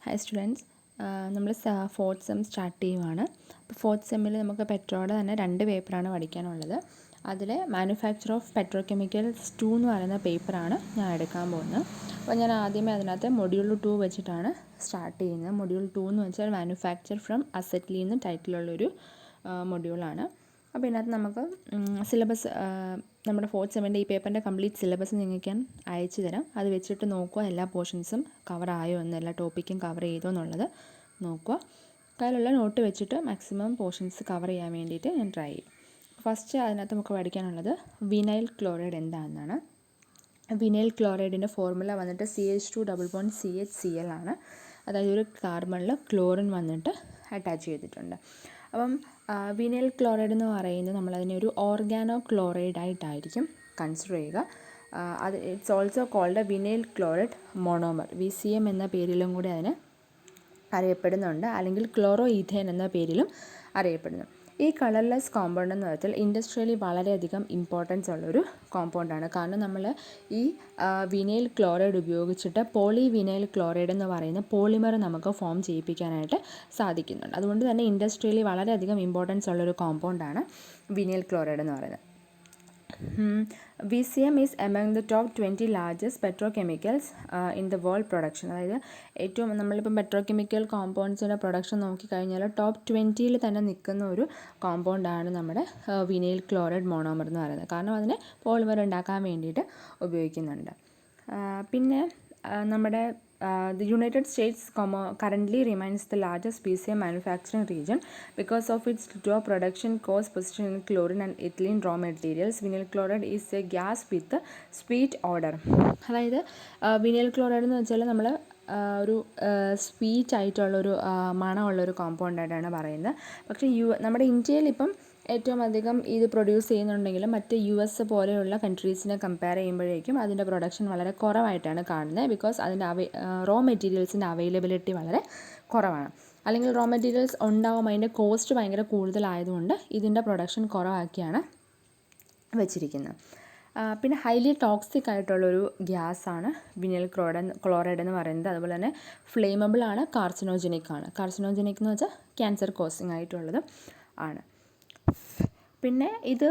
Hi students, നമ്മൾ fourth sem start ചെയ്യുവാണ്. അപ്പോൾ ഫോർത്ത് സെമ്മിൽ നമുക്ക് പെട്രോയുടെ തന്നെ 2 പേപ്പറാണ് പഠിക്കാനുള്ളത്. അതിൽ മാനുഫാക്ചർ ഓഫ് പെട്രോ കെമിക്കൽസ് 2 എന്ന് പറയുന്ന പേപ്പറാണ് ഞാൻ എടുക്കാൻ പോകുന്നത്. അപ്പോൾ ഞാൻ ആദ്യമേ അതിനകത്ത് മൊഡ്യൂൾ 2 വെച്ചിട്ടാണ് സ്റ്റാർട്ട് ചെയ്യുന്നത്. മൊഡ്യൂൾ 2 എന്ന് വെച്ചാൽ മാനുഫാക്ചർ ഫ്രം അസറ്റ്ലി എന്ന് ടൈറ്റിലുള്ളൊരു മൊഡ്യൂളാണ്. അപ്പോൾ ഇതിനകത്ത് നമുക്ക് സിലബസ് നമ്മുടെ ഫോർത്ത് സെമ്മിൻ്റെ ഈ പേപ്പറിൻ്റെ കംപ്ലീറ്റ് സിലബസ് നിങ്ങൾക്ക് ഞാൻ അയച്ചു തരാം. അത് വെച്ചിട്ട് നോക്കുക, എല്ലാ പോർഷൻസും കവർ ആയോ എന്ന്, എല്ലാ ടോപ്പിക്കും കവർ ചെയ്തോ എന്നുള്ളത് നോക്കുക. കയ്യിലുള്ള നോട്ട് വെച്ചിട്ട് മാക്സിമം പോർഷൻസ് കവർ ചെയ്യാൻ വേണ്ടിയിട്ട് ഞാൻ ട്രൈ ചെയ്യും. ഫസ്റ്റ് അതിനകത്ത് നമുക്ക് പഠിക്കാനുള്ളത് വിനൈൽ ക്ലോറൈഡ് എന്താണെന്നാണ്. വിനൈൽ ക്ലോറൈഡിൻ്റെ ഫോർമുല വന്നിട്ട് CH2CHCl ആണ്. അതായത് ഒരു കാർബണിൽ ക്ലോറിൻ വന്നിട്ട് അറ്റാച്ച് ചെയ്തിട്ടുണ്ട്. അപ്പം വിനൈൽ ക്ലോറൈഡ് എന്ന് പറയുന്നത് നമ്മളതിനെ ഒരു ഓർഗാനോ ക്ലോറൈഡ് ആയിട്ടായിരിക്കും കൺസിഡർ ചെയ്യുക. അത് it's also called vinyl chloride monomer, VCM എന്ന പേരിലും കൂടി അതിന് അറിയപ്പെടുന്നുണ്ട്, അല്ലെങ്കിൽ ക്ലോറോ ഈഥേൻ എന്ന പേരിലും അറിയപ്പെടുന്നു. ഈ കളർലെസ് കോമ്പൗണ്ട് എന്ന് വെച്ചാൽ ഇൻഡസ്ട്രിയലി വളരെയധികം ഇമ്പോർട്ടൻസ് ഉള്ളൊരു കോമ്പൗണ്ടാണ്. കാരണം നമ്മൾ ഈ വിനൈൽ ക്ലോറൈഡ് ഉപയോഗിച്ചിട്ട് പോളി വിനൈൽ ക്ലോറൈഡ് എന്ന് പറയുന്ന പോളിമർ നമുക്ക് ഫോം ചെയ്യിപ്പിക്കാനായിട്ട് സാധിക്കുന്നുണ്ട്. അതുകൊണ്ട് തന്നെ ഇൻഡസ്ട്രിയലി വളരെയധികം ഇമ്പോർട്ടൻസ് ഉള്ളൊരു കോമ്പൗണ്ടാണ് വിനൈൽ ക്ലോറൈഡ് എന്ന് പറയുന്നത്. VCM is among the top 20 largest petrochemicals in the world production. അതായത് ഏറ്റവും നമ്മളിപ്പം പെട്രോകെമിക്കൽ കോമ്പൗണ്ട്സിൻ്റെ പ്രൊഡക്ഷൻ നോക്കിക്കഴിഞ്ഞാൽ ടോപ്പ് 20യിൽ തന്നെ നിൽക്കുന്ന ഒരു കോമ്പൗണ്ടാണ് നമ്മുടെ വിനൈൽ ക്ലോറൈഡ് മോണോമർ എന്ന് പറയുന്നത്. കാരണം അതിനെ പോളിമർ ഉണ്ടാക്കാൻ വേണ്ടിയിട്ട് ഉപയോഗിക്കുന്നുണ്ട്. പിന്നെ നമ്മുടെ the United States currently remains the largest VCM manufacturing region because of its low production cost position in chlorine and ethylene raw materials. Vinyl chloride is a gas with a sweet odor. അതായത് vinyl chloride എന്ന് വെച്ചാൽ നമ്മൾ ഒരു sweet ആയിട്ടുള്ളൊരു മണമുള്ളൊരു കോമ്പൗണ്ടായിട്ടാണ് പറയുന്നത്. പക്ഷേ നമ്മുടെ ഇന്ത്യയിൽ ഇപ്പം ഏറ്റവും അധികം ഇത് പ്രൊഡ്യൂസ് ചെയ്യുന്നുണ്ടെങ്കിലും മറ്റ് US പോലെയുള്ള കൺട്രീസിനെ കമ്പയർ ചെയ്യുമ്പോഴേക്കും അതിൻ്റെ പ്രൊഡക്ഷൻ വളരെ കുറവായിട്ടാണ് കാണുന്നത്. ബിക്കോസ് അതിൻ്റെ റോ മെറ്റീരിയൽസിൻ്റെ അവൈലബിലിറ്റി വളരെ കുറവാണ്. അല്ലെങ്കിൽ റോ മെറ്റീരിയൽസ് ഉണ്ടാവും, അതിൻ്റെ കോസ്റ്റ് ഭയങ്കര കൂടുതലായതുകൊണ്ട് ഇതിൻ്റെ പ്രൊഡക്ഷൻ കുറവാക്കിയാണ് വെച്ചിരിക്കുന്നത്. പിന്നെ ഹൈലി ടോക്സിക് ആയിട്ടുള്ളൊരു ഗ്യാസാണ് വിനൈൽ ക്ലോറൈഡ് എന്ന് പറയുന്നത്. അതുപോലെ തന്നെ ഫ്ലെയിമബിൾ ആണ്, കാർസിനോജനിക് ആണ്. കാർസിനോജനിക് എന്ന് വെച്ചാൽ ക്യാൻസർ കോസിങ് ആയിട്ടുള്ളത് ആണ്. പിന്നെ ഇത്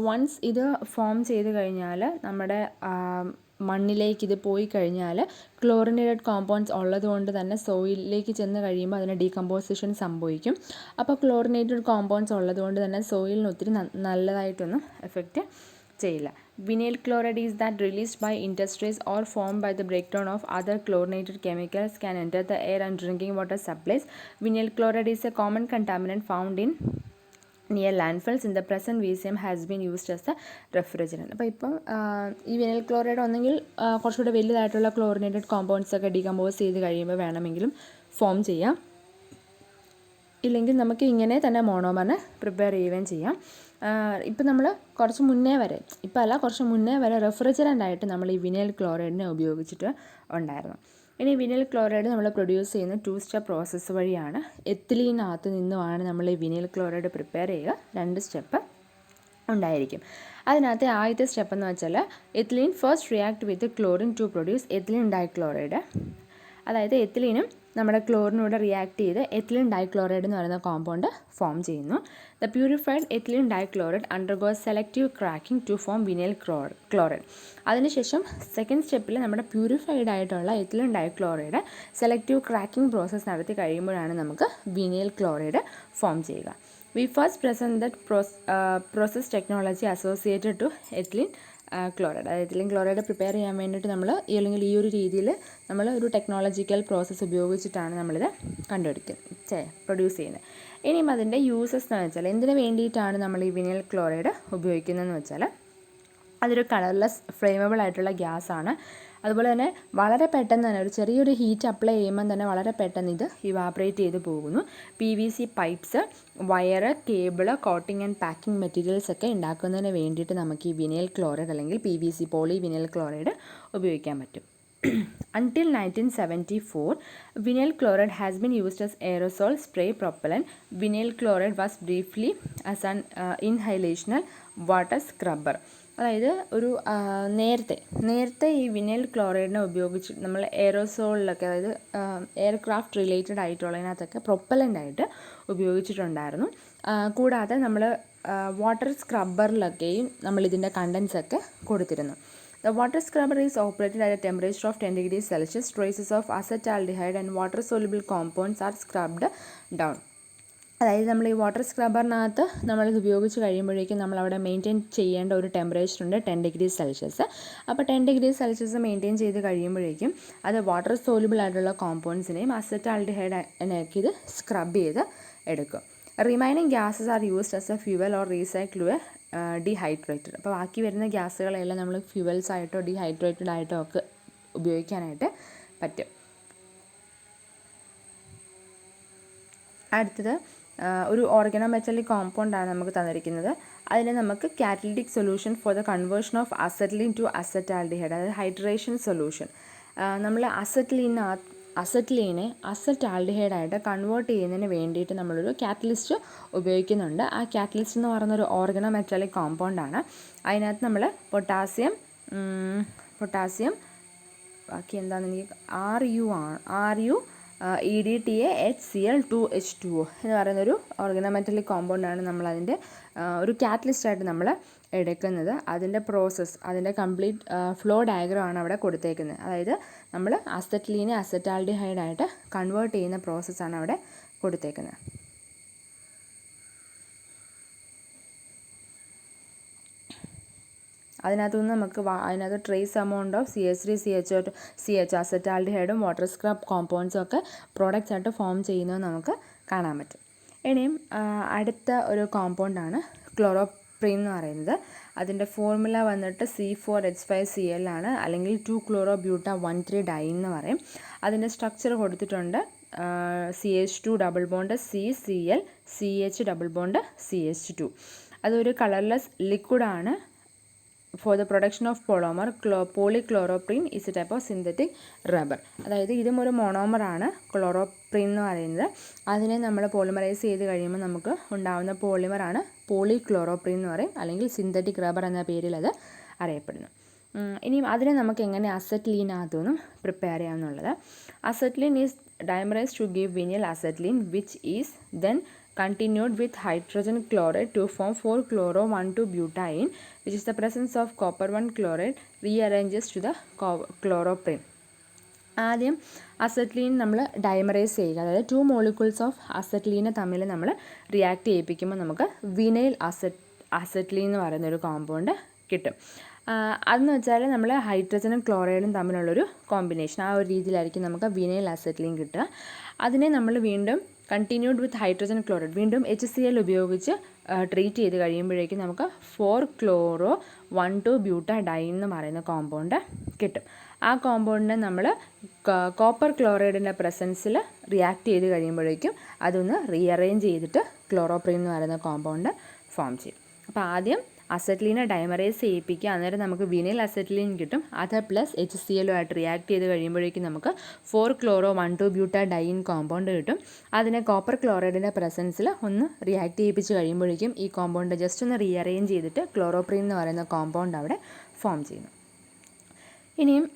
വൺസ് ഇത് ഫോം ചെയ്ത് കഴിഞ്ഞാൽ നമ്മുടെ മണ്ണിലേക്ക് ഇത് പോയി കഴിഞ്ഞാൽ ക്ലോറിനേറ്റഡ് കോമ്പൗണ്ട്സ് ഉള്ളതുകൊണ്ട് തന്നെ സോയിലിലേക്ക് ചെന്ന് കഴിയുമ്പോൾ അതിന് ഡീകമ്പോസിഷൻ സംഭവിക്കും. അപ്പോൾ ക്ലോറിനേറ്റഡ് കോമ്പൗണ്ട്സ് ഉള്ളതുകൊണ്ട് തന്നെ സോയിലിന് ഒത്തിരി നല്ലതായിട്ടൊന്നും എഫക്റ്റ് ചെയ്യില്ല. Vinyl chloride is that released by industries or formed by the breakdown of other chlorinated chemicals can enter the air and drinking water supplies. Vinyl chloride is a common contaminant found in near landfills. In the present VCM has been used as a refrigerant. അപ്പോൾ ഇപ്പം ഈ vinyl chloride ഒന്നെങ്കിൽ കുറച്ചുകൂടെ വലുതായിട്ടുള്ള chlorinated compounds ഒക്കെ decompose ചെയ്ത് കഴിയുമ്പോൾ വേണമെങ്കിലും form ചെയ്യാം, ഇല്ലെങ്കിൽ നമുക്ക് ഇങ്ങനെ തന്നെ മോണോമറിനെ പ്രിപ്പയർ ചെയ്യുകയും ചെയ്യാം. ഇപ്പം നമ്മൾ കുറച്ച് മുന്നേ വരെ റെഫ്രിജറൻ്റ് ആയിട്ട് നമ്മൾ ഈ വിനൈൽ ക്ലോറൈഡിനെ ഉപയോഗിച്ചിട്ട് ഉണ്ടായിരുന്നു. ഇനി വിനൈൽ ക്ലോറൈഡ് നമ്മൾ പ്രൊഡ്യൂസ് ചെയ്യുന്ന 2 സ്റ്റെപ്പ് പ്രോസസ്സ് വഴിയാണ്. എത്തിലീനകത്ത് നിന്നുമാണ് നമ്മൾ ഈ വിനൈൽ ക്ലോറൈഡ് പ്രിപ്പയർ ചെയ്യുക. 2 സ്റ്റെപ്പ് ഉണ്ടായിരിക്കും. അതിനകത്ത് ആദ്യത്തെ സ്റ്റെപ്പ് എന്ന് വെച്ചാൽ ethylene first react with chlorine to produce ethylene dichloride. അതായത് എത്തിലീനും നമ്മുടെ ക്ലോറിനോട് റിയാക്ട് ചെയ്ത് എത്തിലീൻ ഡൈക്ലോറൈഡ് എന്ന് പറയുന്ന കോമ്പൗണ്ട് ഫോം ചെയ്യുന്നു. The purified ethylene dichloride undergoes selective cracking to form vinyl chloride. അതിനുശേഷം സെക്കൻഡ് സ്റ്റെപ്പിൽ നമ്മുടെ പ്യൂരിഫൈഡ് ആയിട്ടുള്ള ethylene dichloride selective cracking process നടത്തി കഴിയുമ്പോഴാണ് നമുക്ക് വിനൈൽ ക്ലോറൈഡ് ഫോം ചെയ്യുക. We first present that process technology associated to ethylene chloride. അതായത് ethylene chloride prepare ചെയ്യാൻ വേണ്ടിയിട്ട് അല്ലെങ്കിൽ ഈ ഒരു രീതിയിൽ നമ്മൾ ഒരു ടെക്നോളജിക്കൽ പ്രോസസ്സ് ഉപയോഗിച്ചിട്ടാണ് നമ്മളിത് പ്രൊഡ്യൂസ് ചെയ്യുന്നത്. ഇനിയും അതിൻ്റെ യൂസസ് എന്ന് വെച്ചാൽ എന്തിനു വേണ്ടിയിട്ടാണ് നമ്മൾ ഈ വിനൈൽ ക്ലോറൈഡ് ഉപയോഗിക്കുന്നതെന്ന് വെച്ചാൽ അതൊരു കളർലെസ് ഫ്ലെയിമബിൾ ആയിട്ടുള്ള ഗ്യാസാണ്. അതുപോലെ തന്നെ വളരെ പെട്ടെന്ന് തന്നെ ഒരു ചെറിയൊരു ഹീറ്റ് അപ്ലൈ ചെയ്യുമ്പോൾ തന്നെ വളരെ പെട്ടെന്ന് ഇത് ഇവാപറേറ്റ് ചെയ്ത് പോകുന്നു. PVC പൈപ്പ്സ്, വയറ്, cable, coating and packing materials ഒക്കെ ഉണ്ടാക്കുന്നതിന് വേണ്ടിയിട്ട് നമുക്ക് ഈ വിനൈൽ ക്ലോറൈഡ് അല്ലെങ്കിൽ PVC പോളി വിനൈൽ ക്ലോറൈഡ് ഉപയോഗിക്കാൻ പറ്റും. Until 1974, vinyl chloride has been used as aerosol spray propellant. Vinyl chloride was briefly as an inhalational water scrubber. അതായത് ഒരു നേരത്തെ ഈ വിനൈൽ ക്ലോറൈഡിനെ ഉപയോഗിച്ച് നമ്മൾ എയറോസോളിലൊക്കെ, അതായത് എയർക്രാഫ്റ്റ് റിലേറ്റഡ് ആയിട്ടുള്ളതിനകത്തൊക്കെ പ്രൊപ്പലൻ്റായിട്ട് ഉപയോഗിച്ചിട്ടുണ്ടായിരുന്നു. കൂടാതെ നമ്മൾ വാട്ടർ സ്ക്രബ്ബറിലൊക്കെയും നമ്മളിതിൻ്റെ കണ്ടൻസൊക്കെ കൊടുത്തിരുന്നു. The water scrubber is operated at a temperature of 10 degrees Celsius. Traces of acetaldehyde and water-soluble compounds are scrubbed down. അതായത് നമ്മൾ ഈ വാട്ടർ സ്ക്രബ്ബറിനകത്ത് നമ്മളിത് ഉപയോഗിച്ച് കഴിയുമ്പോഴേക്കും നമ്മളവിടെ മെയിൻറ്റെയിൻ ചെയ്യേണ്ട ഒരു ടെമ്പറേച്ചർ ഉണ്ട് 10 ഡിഗ്രീസ് സെൽഷ്യസ്. അപ്പോൾ 10 ഡിഗ്രീസ് സെൽഷ്യസ് മെയിൻറ്റെയിൻ ചെയ്ത് കഴിയുമ്പോഴേക്കും അത് വാട്ടർ സോലുബിൾ ആയിട്ടുള്ള കോമ്പൗണ്ട്സിനെയും അസറ്റാൽഡിഹൈഡിനെയൊക്കെ ഇത് സ്ക്രബ് ചെയ്ത് എടുക്കും. Remaining gases are used as a fuel or recycle to a dehydrated. അപ്പോൾ ബാക്കി വരുന്ന ഗ്യാസുകളെല്ലാം നമ്മൾ ഫ്യൂവൽസ് ആയിട്ടോ ഡീഹൈഡ്രേറ്റഡ് ആയിട്ടോ ഒക്കെ ഉപയോഗിക്കാനായിട്ട് പറ്റും. അടുത്തത് ഒരു ഓർഗനോമെറ്റാലിക് കോമ്പൗണ്ടാണ് നമുക്ക് തന്നിരിക്കുന്നത്. അതിന് നമുക്ക് catalytic solution for the conversion of acetylene to acetaldehyde, അതായത് ഹൈഡ്രേഷൻ സൊല്യൂഷൻ. നമ്മൾ അസറ്റ്ലീനെ അസറ്റാൽഡിഹൈഡായിട്ട് കൺവേർട്ട് ചെയ്യുന്നതിന് വേണ്ടിയിട്ട് നമ്മളൊരു കാറ്റലിസ്റ്റ് ഉപയോഗിക്കുന്നുണ്ട്. ആ കാറ്റലിസ്റ്റ് എന്ന് പറയുന്നൊരു ഓർഗനോമെറ്റാലിക് കോമ്പൗണ്ടാണ്. അതിനകത്ത് നമ്മൾ പൊട്ടാസ്യം ബാക്കി എന്താണെന്ന് എനിക്ക് RU EDTA HCl2H2O എന്ന് പറയുന്നൊരു ഓർഗനോമെറ്റാലിക് കോമ്പൗണ്ടാണ് നമ്മളതിൻ്റെ ഒരു കാറ്റലിസ്റ്റായിട്ട് നമ്മൾ എടുക്കുന്നത്. അതിൻ്റെ പ്രോസസ്സ്, അതിൻ്റെ കംപ്ലീറ്റ് ഫ്ലോ ഡയഗ്രമാണ് അവിടെ കൊടുത്തേക്കുന്നത്. അതായത് നമ്മൾ അസറ്റ്ലീനെ അസറ്റാൽഡിഹൈഡായിട്ട് കൺവേർട്ട് ചെയ്യുന്ന പ്രോസസ്സാണ് അവിടെ കൊടുത്തേക്കുന്നത്. അതിനകത്തുനിന്ന് നമുക്ക് അതിനകത്ത് ട്രേസ് എമൗണ്ട് ഓഫ് CH3CH അസറ്റാൽഡിഹൈഡും വാട്ടർ സ്ക്രബ് കോമ്പൗണ്ട്സും ഒക്കെ പ്രോഡക്റ്റ്സ് ആയിട്ട് ഫോം ചെയ്യുന്നത് നമുക്ക് കാണാൻ പറ്റും. ഇനിയും അടുത്ത ഒരു കോമ്പൗണ്ടാണ് ക്ലോറോപ്രീൻ എന്ന് പറയുന്നത്. അതിൻ്റെ ഫോർമുല വന്നിട്ട് C4H5Cl ആണ്, അല്ലെങ്കിൽ 2-chloro-buta-1,3-ഡൈൻ എന്ന് പറയും. അതിൻ്റെ സ്ട്രക്ചർ കൊടുത്തിട്ടുണ്ട് CH2 double bond CCl CH double bond CH2. അതൊരു കളർലെസ് ലിക്വിഡാണ്. For the production of polymer polychloroprene is a type of synthetic rubber. അതായത് ഇതും ഒരു മോണോമറാണ് ക്ലോറോപ്രീൻ എന്ന് പറയുന്നത്. അതിനെ നമ്മൾ പോളിമറൈസ് ചെയ്ത് കഴിയുമ്പോൾ നമുക്ക് ഉണ്ടാകുന്ന പോളിമറാണ് പോളിക്ലോറോപ്രീൻ എന്ന് പറയും, അല്ലെങ്കിൽ സിന്തറ്റിക് റബ്ബർ എന്ന പേരിൽ അത് അറിയപ്പെടുന്നു. ഇനിയും അതിനെ നമുക്ക് എങ്ങനെ അസറ്റ്ലീനകത്തുനിന്നും പ്രിപ്പയർ ചെയ്യാമെന്നുള്ളത്. Acetylene is dimerise to give vinyl acetylene which is then continued with hydrogen chloride to form 4-chloro-1,2-butadiene, which is the presence of copper-1 chloride rearranges to the chloroprene. ആദ്യം അസറ്റ്ലീൻ നമ്മൾ ഡൈമറൈസ് ചെയ്യുക, അതായത് 2 molecules of അസറ്റ്ലീനെ തമ്മിൽ നമ്മൾ react ചെയ്യിപ്പിക്കുമ്പോൾ നമുക്ക് vinyl acetylene എന്ന് പറയുന്നൊരു compound കിട്ടും. അതെന്ന് വെച്ചാൽ നമ്മൾ ഹൈഡ്രജനും ക്ലോറൈഡും തമ്മിലുള്ളൊരു കോമ്പിനേഷൻ, ആ ഒരു രീതിയിലായിരിക്കും നമുക്ക് വിനൈൽ അസറ്റ്ലീൻ കിട്ടുക. അതിനെ നമ്മൾ വീണ്ടും കണ്ടിന്യൂഡ് വിത്ത് ഹൈഡ്രജൻ ക്ലോറൈഡ് വീണ്ടും HCl ഉപയോഗിച്ച് ട്രീറ്റ് ചെയ്ത് കഴിയുമ്പോഴേക്കും നമുക്ക് 4-chloro-1,2-butadiene എന്ന് പറയുന്ന കോമ്പൗണ്ട് കിട്ടും. ആ കോമ്പൗണ്ടിനെ നമ്മൾ കോപ്പർ ക്ലോറൈഡിൻ്റെ പ്രസൻസിൽ റിയാക്ട് ചെയ്ത് കഴിയുമ്പോഴേക്കും അതൊന്ന് റീഅറേഞ്ച് ചെയ്തിട്ട് ക്ലോറോപ്രീൻ എന്ന് പറയുന്ന കോമ്പൗണ്ട് ഫോം ചെയ്യും. അപ്പോൾ ആദ്യം അസറ്റ്ലീനെ ഡൈമറൈസ് ചെയ്യിപ്പിക്കുക, അന്നേരം നമുക്ക് വിനൈൽ അസറ്റ്ലീൻ കിട്ടും. അത് പ്ലസ് HCl ആയിട്ട് റിയാക്ട് ചെയ്ത് കഴിയുമ്പോഴേക്കും നമുക്ക് 4-chloro-1,2-butadiene കോമ്പൗണ്ട് കിട്ടും. അതിനെ കോപ്പർ ക്ലോറൈഡിൻ്റെ പ്രസൻസിൽ ഒന്ന് റിയാക്ട് ചെയ്യിപ്പിച്ച് കഴിയുമ്പോഴേക്കും ഈ കോമ്പൗണ്ട് ജസ്റ്റ് ഒന്ന് റീഅറേഞ്ച് ചെയ്തിട്ട് ക്ലോറോപ്രീൻ എന്ന് പറയുന്ന കോമ്പൗണ്ട് അവിടെ ഫോം ചെയ്യുന്നു. ഇനിയും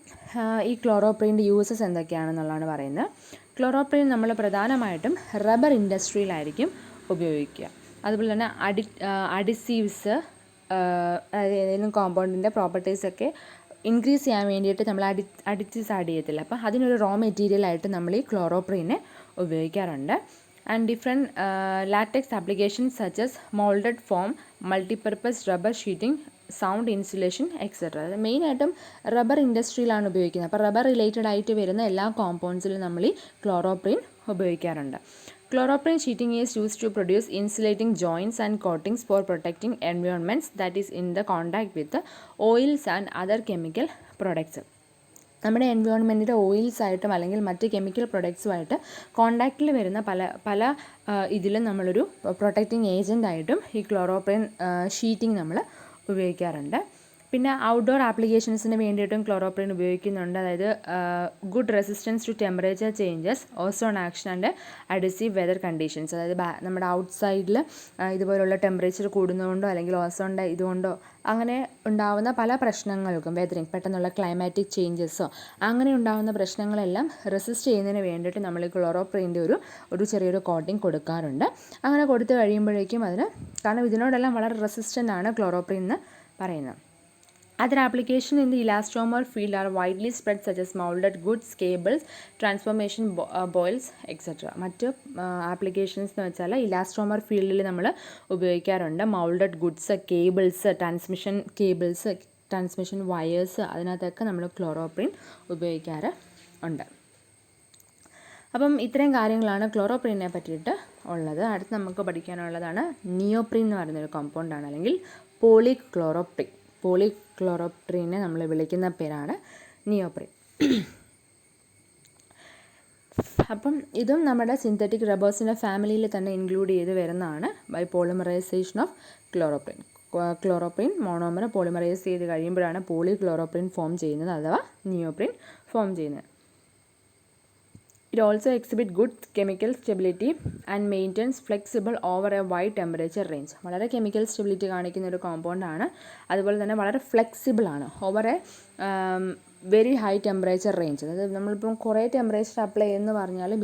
ഈ ക്ലോറോപ്രീൻ്റെ യൂസസ് എന്തൊക്കെയാണെന്നുള്ളതാണ് പറയുന്നത്. ക്ലോറോപ്രീൻ നമ്മൾ പ്രധാനമായിട്ടും റബ്ബർ ഇൻഡസ്ട്രിയിലായിരിക്കും ഉപയോഗിക്കുക. അതുപോലെ തന്നെ അഡിസീവ്സ്, ഏതെങ്കിലും കോമ്പൗണ്ടിൻ്റെ പ്രോപ്പർട്ടീസൊക്കെ ഇൻക്രീസ് ചെയ്യാൻ വേണ്ടിയിട്ട് നമ്മൾ അഡിറ്റീവ്സ് ആഡ് ചെയ്യത്തില്ല. അപ്പോൾ അതിനൊരു റോ മെറ്റീരിയലായിട്ട് നമ്മൾ ഈ ക്ലോറോപ്രീനെ ഉപയോഗിക്കാറുണ്ട്. And different latex applications such as moulded form, multipurpose rubber sheeting, sound insulation etcetera. അത് മെയിനായിട്ടും റബ്ബർ ഇൻഡസ്ട്രിയിലാണ് ഉപയോഗിക്കുന്നത്. അപ്പോൾ റബ്ബർ റിലേറ്റഡ് ആയിട്ട് വരുന്ന എല്ലാ കോമ്പൗണ്ട്സിലും നമ്മൾ ഈ ക്ലോറോപ്രീൻ ഉപയോഗിക്കാറുണ്ട്. Chloroprene sheeting is used to produce insulating joints and coatings for protecting environments that is in the contact with the oils and other chemical products. നമ്മുടെ എൻവയോൺമെൻറ്റിൻ്റെ ഓയിൽസ് ആയിട്ടും അല്ലെങ്കിൽ മറ്റ് കെമിക്കൽ പ്രൊഡക്ട്സുമായിട്ട് കോണ്ടാക്റ്റിൽ വരുന്ന പല ഇതിലും നമ്മളൊരു പ്രൊട്ടക്റ്റിംഗ് ഏജൻ്റായിട്ടും ഈ ക്ലോറോപ്രീൻ ഷീറ്റിംഗ് നമ്മൾ ഉപയോഗിക്കാറുണ്ട്. പിന്നെ ഔട്ട്ഡോർ ആപ്ലിക്കേഷൻസിന് വേണ്ടിയിട്ടും ക്ലോറോപ്രീൻ ഉപയോഗിക്കുന്നുണ്ട്. അതായത് good resistance to temperature changes, ozone action and adhesive weather conditions. അതായത് നമ്മുടെ ഔട്ട്സൈഡിൽ ഇതുപോലുള്ള ടെമ്പറേച്ചർ കൂടുന്നതുകൊണ്ടോ അല്ലെങ്കിൽ ഓസോണിൻ്റെ ഇതുകൊണ്ടോ അങ്ങനെ ഉണ്ടാകുന്ന പല പ്രശ്നങ്ങൾക്കും, വെതറിങ് പെട്ടെന്നുള്ള ക്ലൈമാറ്റിക് ചേഞ്ചസോ അങ്ങനെ ഉണ്ടാകുന്ന പ്രശ്നങ്ങളെല്ലാം റെസിസ്റ്റ് ചെയ്യുന്നതിന് വേണ്ടിയിട്ട് നമ്മൾ ഈ ക്ലോറോപ്രീൻ്റെ ഒരു ചെറിയൊരു കോട്ടിങ് കൊടുക്കാറുണ്ട്. അങ്ങനെ കൊടുത്തു കഴിയുമ്പോഴേക്കും കാരണം ഇതിനോടെല്ലാം വളരെ റെസിസ്റ്റൻ്റ് ആണ് ക്ലോറോപ്രീൻ എന്ന് പറയുന്നത്. Other applications in the elastomer field are widely spread, such as molded goods, cables, transformation boils, etc. മറ്റ് ആപ്ലിക്കേഷൻസ് എന്ന് വെച്ചാൽ ഇലാസ്റ്റോമർ ഫീൽഡിൽ നമ്മൾ ഉപയോഗിക്കാറുണ്ട്. Moulded goods, cables, transmission cables, transmission wires, അതിനകത്തൊക്കെ നമ്മൾ ക്ലോറോപ്രീൻ ഉപയോഗിക്കാറ് ഉണ്ട്. അപ്പം ഇത്രയും കാര്യങ്ങളാണ് ക്ലോറോപ്രീനെ പറ്റിയിട്ട് ഉള്ളത്. അടുത്ത് നമുക്ക് പഠിക്കാനുള്ളതാണ് നിയോപ്രീൻ എന്ന് പറയുന്നൊരു കോമ്പൗണ്ടാണ്, അല്ലെങ്കിൽ പോളിക്ലോറോപ്രീൻ. പോളിക്ലോറോപ്രീനെ നമ്മൾ വിളിക്കുന്ന പേരാണ് നിയോപ്രീൻ. അപ്പം ഇതും നമ്മുടെ സിന്തറ്റിക് റബ്ബേഴ്സിൻ്റെ ഫാമിലിയിൽ തന്നെ ഇൻക്ലൂഡ് ചെയ്ത് വരുന്നതാണ്. By polymerization of chloroprene. Chloroprene monomer polymerise ചെയ്ത് കഴിയുമ്പോഴാണ് പോളിക്ലോറോപ്രീൻ ഫോം ചെയ്യുന്നത്, അഥവാ നിയോപ്രീൻ ഫോം ചെയ്യുന്നത്. It also exhibit good chemical stability and maintains flexible over a wide temperature range. വളരെ കെമിക്കൽ സ്റ്റെബിലിറ്റി കാണിക്കുന്ന ഒരു കോമ്പൗണ്ടാണ്. അതുപോലെ തന്നെ വളരെ ഫ്ലെക്സിബിൾ ആണ് over A very high temperature range. അതായത് നമ്മളിപ്പം കുറേ ടെമ്പറേച്ചർ അപ്ലൈ എന്ന് പറഞ്ഞാലും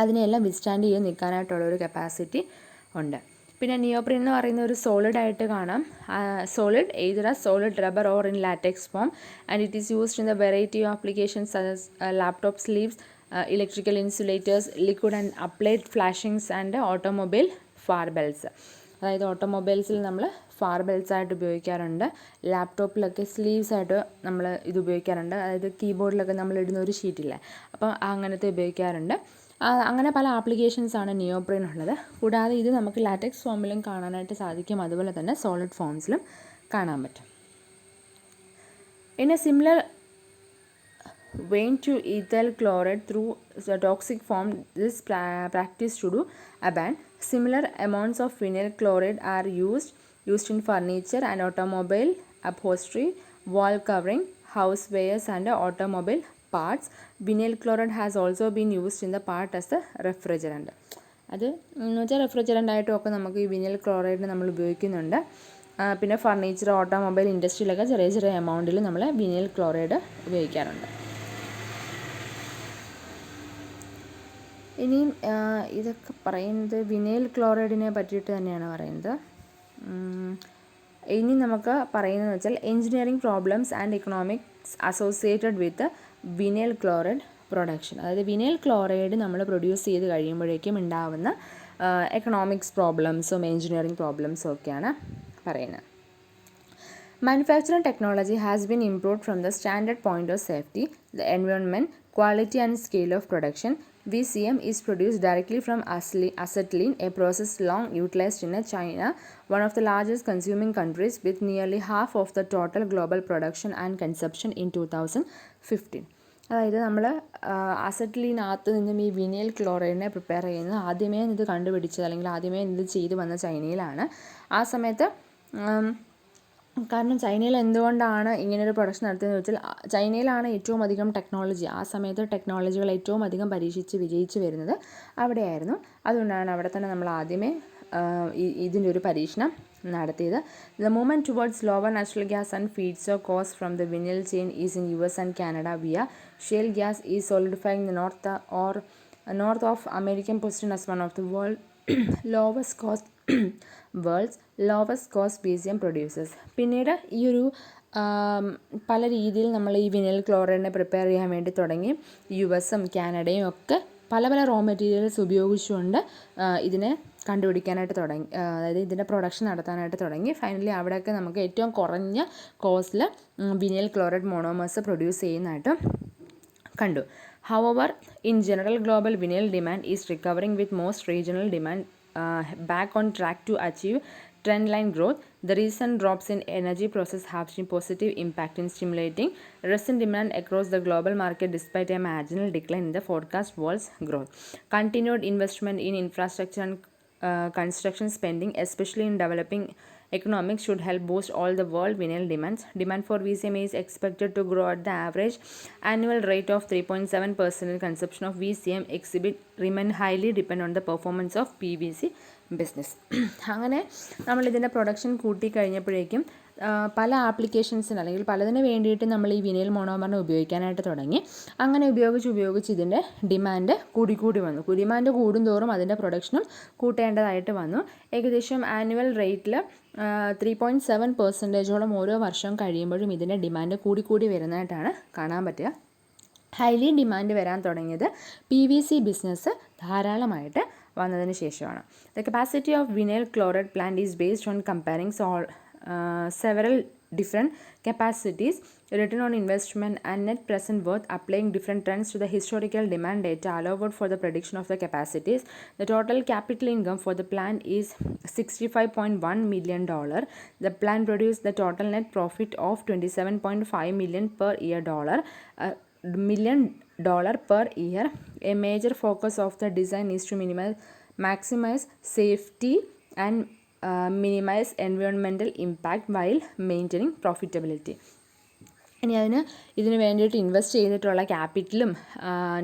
അതിനെല്ലാം വിസ്റ്റാൻഡ് ചെയ്ത് നിൽക്കാനായിട്ടുള്ളൊരു കപ്പാസിറ്റി ഉണ്ട്. പിന്നെ നിയോപ്രീൻ എന്ന് പറയുന്ന ഒരു സോളിഡ് ആയിട്ട് കാണാം. Solid either a solid rubber or in latex form, and it is used in the variety of applications such as laptop sleeves, electrical insulators, liquid and applied flashings and automobile fan belts. അതായത് ഓട്ടോമൊബൈൽസിൽ നമ്മൾ ഫാർബെൽസ് ആയിട്ട് ഉപയോഗിക്കാറുണ്ട്. ലാപ്ടോപ്പിലൊക്കെ sleeves ആയിട്ട് നമ്മൾ ഇത് ഉപയോഗിക്കാറുണ്ട്. അതായത് കീബോർഡിലൊക്കെ നമ്മൾ ഇടുന്ന ഒരു ഷീറ്റില്ലേ, അപ്പം അങ്ങനത്തെ ഉപയോഗിക്കാറുണ്ട്. അങ്ങനെ പല ആപ്ലിക്കേഷൻസാണ് നിയോപ്രീൻ ഉള്ളത്. കൂടാതെ ഇത് നമുക്ക് ലാറ്റക്സ് ഫോമിലും കാണാനായിട്ട് സാധിക്കും, അതുപോലെ തന്നെ സോളിഡ് ഫോംസിലും കാണാൻ പറ്റും. In A similar vein to ethyl chloride through the toxic form, this practice to do abandon. Similar amounts of vinyl chloride are used in furniture and automobile upholstery, wall covering, housewares and automobile parts. Vinyl chloride has also been used in the part as a refrigerant. അത് എന്ന് വെച്ചാൽ refrigerant ആയിട്ടും ഒക്കെ നമുക്ക് ഈ Vinil chloride നമ്മൾ ഉപയോഗിക്കുന്നുണ്ട്. പിന്നെ ഫർണിച്ചർ, ഓട്ടോമൊബൈൽ ഇൻഡസ്ട്രിയിലൊക്കെ ചെറിയ ചെറിയ എമൗണ്ടിൽ നമ്മൾ വിനിൽ ക്ലോറൈഡ് ഉപയോഗിക്കാറുണ്ട്. ഇനിയും ഇതൊക്കെ പറയുന്നത് വിനൈൽ ക്ലോറൈഡിനെ പറ്റിയിട്ട് തന്നെയാണ് പറയുന്നത്. ഇനി നമുക്ക് പറയുന്നതെന്ന് വെച്ചാൽ engineering problems and economics associated with vinyl chloride production. അതായത് വിനൈൽ ക്ലോറൈഡ് നമ്മൾ പ്രൊഡ്യൂസ് ചെയ്ത് കഴിയുമ്പോഴേക്കും ഉണ്ടാകുന്ന എക്കണോമിക്സ് പ്രോബ്ലംസും എഞ്ചിനീയറിംഗ് പ്രോബ്ലംസും ഒക്കെയാണ് പറയുന്നത്. Manufacturing technology has been improved from the standard point of safety, the environment, quality and scale of production. VCM is produced directly from acetylene, a process long utilized in China, one of the largest consuming countries, with nearly half of the total global production and consumption in 2015. അതായത് നമ്മൾ അസറ്റിലിനകത്ത് നിന്നും ഈ vinyl ക്ലോറൈഡിനെ prepare ചെയ്യുന്നത് ആദ്യമേ ഇത് കണ്ടുപിടിച്ചത് അല്ലെങ്കിൽ ആദ്യമേ ഇത് ചെയ്തു വന്ന ചൈനയിലാണ്. ആ സമയത്ത് കാരണം ചൈനയിൽ എന്തുകൊണ്ടാണ് ഇങ്ങനൊരു പ്രൊഡക്ഷൻ നടത്തിയതെന്ന് വെച്ചാൽ ചൈനയിലാണ് ഏറ്റവും അധികം ടെക്നോളജി, ആ സമയത്ത് ടെക്നോളജികൾ ഏറ്റവും അധികം പരീക്ഷിച്ച് വിജയിച്ച് വരുന്നത് അവിടെയായിരുന്നു. അതുകൊണ്ടാണ് അവിടെ തന്നെ നമ്മൾ ആദ്യമേ ഇതിൻ്റെ ഒരു പരീക്ഷണം നടത്തിയത്. The movement towards lower natural gas and feedstock cost from the vinyl chain is in US and Canada via shale gas is solidifying the north of American position as one of the world's lowest cost PCM producers. പിന്നീട് ഈ ഒരു പല രീതിയിൽ നമ്മൾ ഈ vinyl ക്ലോറൈഡിനെ prepare ചെയ്യാൻ വേണ്ടി തുടങ്ങി. US-ഉം കാനഡയും ഒക്കെ പല പല റോ മെറ്റീരിയൽസ് ഉപയോഗിച്ചുകൊണ്ട് ഇതിനെ കണ്ടുപിടിക്കാനായിട്ട് തുടങ്ങി, അതായത് ഇതിൻ്റെ പ്രൊഡക്ഷൻ നടത്താനായിട്ട് തുടങ്ങി. ഫൈനലി അവിടെയൊക്കെ നമുക്ക് ഏറ്റവും കുറഞ്ഞ കോസ്റ്റിൽ വിനൈൽ ക്ലോറൈഡ് മോണോമേഴ്സ് പ്രൊഡ്യൂസ് ചെയ്യുന്നതായിട്ട് കണ്ടു. However, in general, global vinyl demand is recovering, with most regional demand back on track to achieve trendline growth. The recent drops in energy prices have seen positive impact in stimulating resin demand across the global market, despite a marginal decline in the forecast world's growth. Continued investment in infrastructure and construction spending, especially in developing economics should help boost all the world vinyl demands. Demand for VCM is expected to grow at the average annual rate of 3.7%, and consumption of VCM exhibit remain highly dependent on the performance of PVC business. അങ്ങനെ നമ്മളിതിൻ്റെ production കൂട്ടിക്കഴിഞ്ഞപ്പോഴേക്കും പല ആപ്ലിക്കേഷൻസിന് അല്ലെങ്കിൽ പലതിന് വേണ്ടിയിട്ട് നമ്മൾ ഈ vinyl മോണോമറിനെ ഉപയോഗിക്കാനായിട്ട് തുടങ്ങി. അങ്ങനെ ഉപയോഗിച്ച് ഇതിൻ്റെ ഡിമാൻഡ് കൂടി വന്നു. ഡിമാൻഡ് കൂടുന്തോറും അതിൻ്റെ പ്രൊഡക്ഷനും കൂട്ടേണ്ടതായിട്ട് വന്നു. ഏകദേശം ആനുവൽ റേറ്റിൽ 3.7% ഓരോ വർഷം കഴിയുമ്പോഴും ഇതിൻ്റെ ഡിമാൻഡ് കൂടി വരുന്നതായിട്ടാണ് കാണാൻ പറ്റുക. ഹൈലി ഡിമാൻഡ് വരാൻ തുടങ്ങിയത് PVC ബിസിനസ് ധാരാളമായിട്ട് വന്നതിന് ശേഷമാണ്. The capacity of vinyl chloride plant is based on comparing several different capacities, return on investment and net present worth, applying different trends to the historical demand data allowed for the prediction of the capacities. The total capital income for the plant is $65.1 million. The plant produced the total net profit of $27.5 million per year per year. A major focus of the design is to maximize safety and minimize environmental impact while maintaining profitability. ഇനി ഇതിന് വേണ്ടിയിട്ട് invest ചെയ്തിട്ടുള്ള ക്യാപിറ്റലും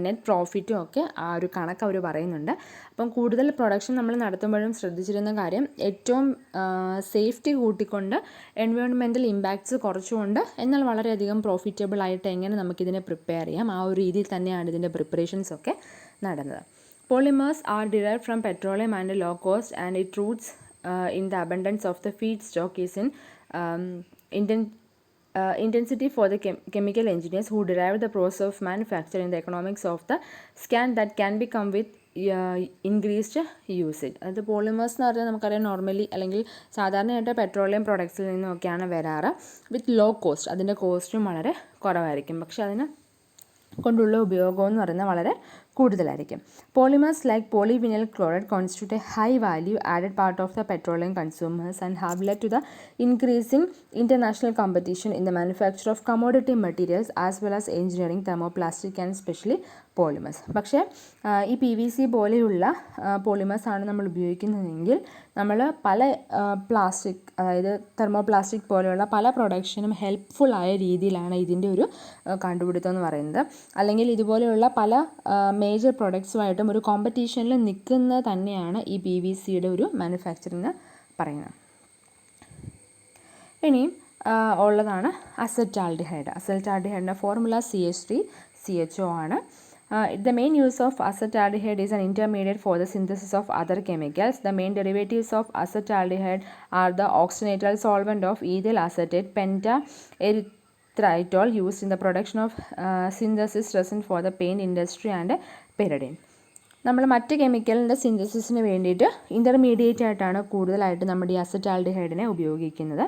net പ്രോഫിറ്റും ഒക്കെ ആ ഒരു കണക്ക് അവർ പറയുന്നുണ്ട്. അപ്പം കൂടുതൽ പ്രൊഡക്ഷൻ നമ്മൾ നടത്തുമ്പോഴും ശ്രദ്ധിച്ചിരുന്ന കാര്യം ഏറ്റവും സേഫ്റ്റി കൂട്ടിക്കൊണ്ട് എൻവയോൺമെൻറ്റൽ ഇമ്പാക്ട്സ് കുറച്ചുകൊണ്ട് എന്നാൽ വളരെയധികം പ്രോഫിറ്റബിൾ ആയിട്ട് എങ്ങനെ നമുക്കിതിനെ പ്രിപ്പയർ ചെയ്യാം, ആ ഒരു രീതിയിൽ തന്നെയാണ് ഇതിൻ്റെ പ്രിപ്പറേഷൻസ് ഒക്കെ നടന്നത്. Polymers are derived from petroleum and low cost, and its roots in the abundance of the feedstock is in intensity for the chemical engineers who derive the process of manufacture in the economics of the scan that can become with increased usage. അത് polymers എന്ന് പറഞ്ഞാൽ നമുക്കറിയാം normally അല്ലെങ്കിൽ സാധാരണയായിട്ട് petroleum പ്രൊഡക്ട്സിൽ നിന്നൊക്കെയാണ് വരാറ്. വിത്ത് low cost, അതിൻ്റെ കോസ്റ്റും വളരെ കുറവായിരിക്കും, പക്ഷെ അതിന് കൊണ്ടുള്ള ഉപയോഗം എന്ന് പറയുന്നത് വളരെ കൂടുതലായിരിക്കും. Polymers like polyvinyl chloride constitute a high value added part of the petroleum consumers and have led to the increasing international competition in the manufacture of commodity materials as well as engineering, thermoplastic and especially polymers. പക്ഷേ ഈ PVC പോലെയുള്ള പോളിമേഴ്സാണ് നമ്മൾ ഉപയോഗിക്കുന്നതെങ്കിൽ നമ്മൾ പല plastic, അതായത് thermoplastic പോലെയുള്ള പല പ്രൊഡക്ഷനും ഹെൽപ്ഫുള്ളായ രീതിയിലാണ് ഇതിൻ്റെ ഒരു കണ്ടുപിടുത്തം എന്ന് പറയുന്നത്. അല്ലെങ്കിൽ ഇതുപോലെയുള്ള പല മേജർ പ്രൊഡക്ട്സുമായിട്ടും ഒരു കോമ്പറ്റീഷനിൽ നിൽക്കുന്നത് തന്നെയാണ് ഈ PVCയുടെ ഒരു മാനുഫാക്ചറിങ് പറയുന്നത്. ഇനിയും ഉള്ളതാണ് അസറ്റാൽഡിഹൈഡ്. അസറ്റാൽഡിഹൈഡിൻ്റെ ഫോർമുല CH3CHO ആണ്. The main use of acetaldehyde is an intermediate for the synthesis of other chemicals. The main derivatives of acetaldehyde are the oxygenated solvent of ethyl acetate, pentaerythritol, used in the production of synthesis resin for the paint industry, and pyridine. നമ്മൾ മറ്റ് കെമിക്കലിൻ്റെ സിന്തസിസിന് വേണ്ടിയിട്ട് intermediate ആയിട്ടാണ് കൂടുതലായിട്ട് നമ്മുടെ ഈ അസറ്റാൽഡിഹൈഡിനെ ഉപയോഗിക്കുന്നത്.